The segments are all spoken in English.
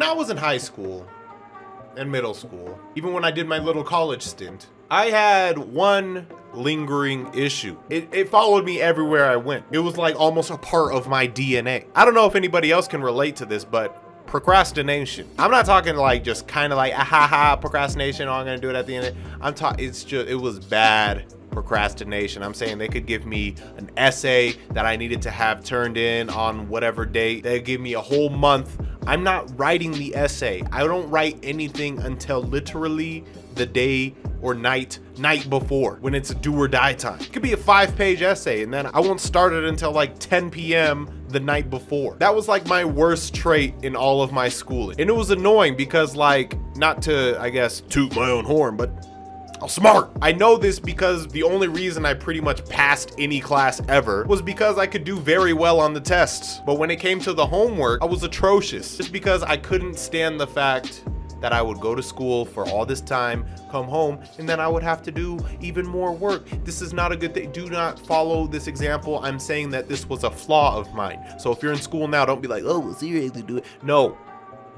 I was in high school and middle school, even when I did my little college stint, I had one lingering issue. It followed me everywhere I went. It was like almost a part of my DNA. I don't know if anybody else can relate to this, but procrastination. I'm not talking like just kind of like procrastination. Oh, I'm gonna do it at the end. I'm talking. It was bad procrastination. I'm saying they could give me an essay that I needed to have turned in on whatever date. They give me a whole month. I'm not writing the essay. I don't write anything until literally the day or night before, when it's a do or die time. It could be a 5-page essay, and then I won't start it until like 10 p.m. the night before. That was like my worst trait in all of my schooling. And it was annoying because, like, not to, I guess, toot my own horn, but I'm smart. I know this because the only reason I pretty much passed any class ever was because I could do very well on the tests. But when it came to the homework, I was atrocious, just because I couldn't stand the fact that I would go to school for all this time, come home, and then I would have to do even more work. This is not a good thing. Do not follow this example. I'm saying that this was a flaw of mine. So if you're in school now, don't be like, oh, well, SeeReax do it. No,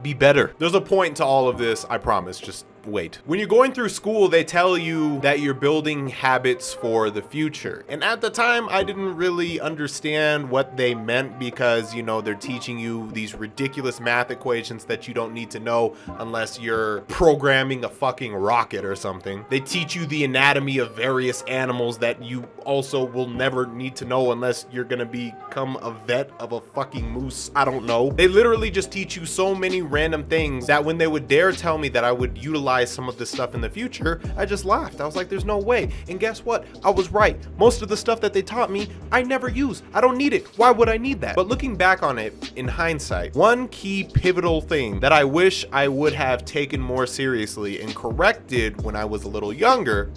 be better. There's a point to all of this, I promise. Just wait. When you're going through school, they tell you that you're building habits for the future. And at the time, I didn't really understand what they meant because, you know, they're teaching you these ridiculous math equations that you don't need to know unless you're programming a fucking rocket or something. They teach you the anatomy of various animals that you also will never need to know unless you're gonna become a vet of a fucking moose. I don't know. They literally just teach you so many random things that when they would dare tell me that I would utilize some of this stuff in the future, I just laughed. I was like, there's no way. And guess what? I was right. Most of the stuff that they taught me, I never use. I don't need it. Why would I need that? But looking back on it in hindsight, one key pivotal thing that I wish I would have taken more seriously and corrected when I was a little younger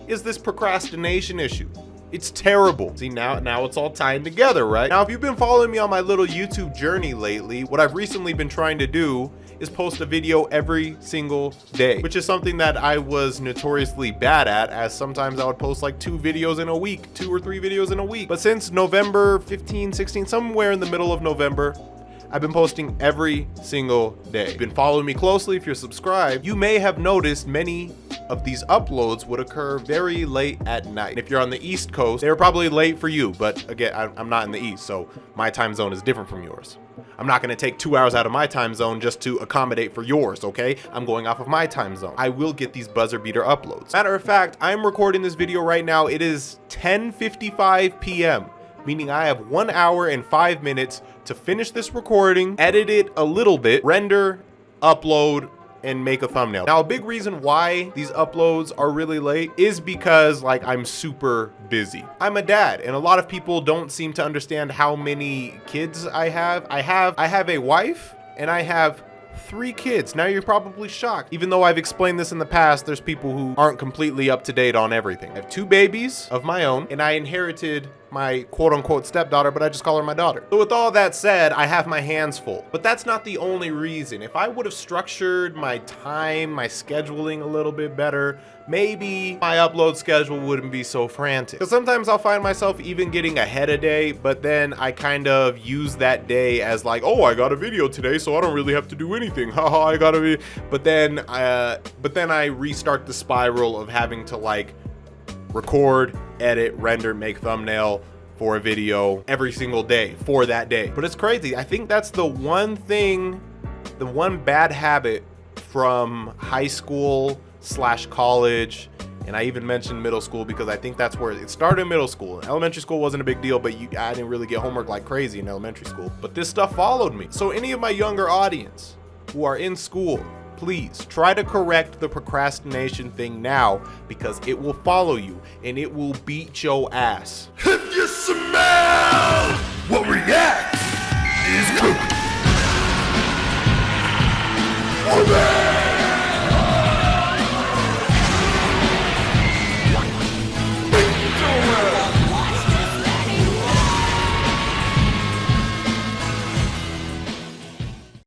is this procrastination issue. It's terrible. See, now it's all tying together, right? Now, if you've been following me on my little YouTube journey lately, what I've recently been trying to do is post a video every single day, which is something that I was notoriously bad at, as sometimes I would post like 2 videos in a week, 2 or 3 videos in a week. But since November 15, 16, somewhere in the middle of November, I've been posting every single day. If you've been following me closely, if you're subscribed, you may have noticed many of these uploads would occur very late at night. If you're on the East Coast, they were probably late for you, but again, I'm not in the East, so my time zone is different from yours. I'm not gonna take 2 hours out of my time zone just to accommodate for yours, okay? I'm going off of my time zone. I will get these buzzer beater uploads. Matter of fact, I'm recording this video right now. It is 10:55 p.m., meaning I have 1 hour and 5 minutes to finish this recording, edit it a little bit, render, upload, and make a thumbnail. Now, a big reason why these uploads are really late is because, like, I'm super busy. I'm a dad, and a lot of people don't seem to understand how many kids I have. I have a wife, and I have 3 kids. Now you're probably shocked. Even though I've explained this in the past, there's people who aren't completely up to date on everything. I have 2 babies of my own, and I inherited my quote-unquote stepdaughter, but I just call her my daughter. So with all that said, I have my hands full. But that's not the only reason. If I would have structured my time, my scheduling a little bit better, maybe my upload schedule wouldn't be so frantic. Because sometimes I'll find myself even getting ahead a day, but then I kind of use that day as like, oh, I got a video today, so I don't really have to do anything. Haha, I gotta be. But then I restart the spiral of having to like record, edit, render, make thumbnail for a video every single day for that day. But it's crazy. I think that's the one thing, the one bad habit from high school / college, and I even mentioned middle school because I think that's where it started in middle school. Elementary school wasn't a big deal, but I didn't really get homework like crazy in elementary school. But this stuff followed me. So any of my younger audience who are in school, please try to correct the procrastination thing now, because it will follow you and it will beat your ass. If you smell what reacts is cooking.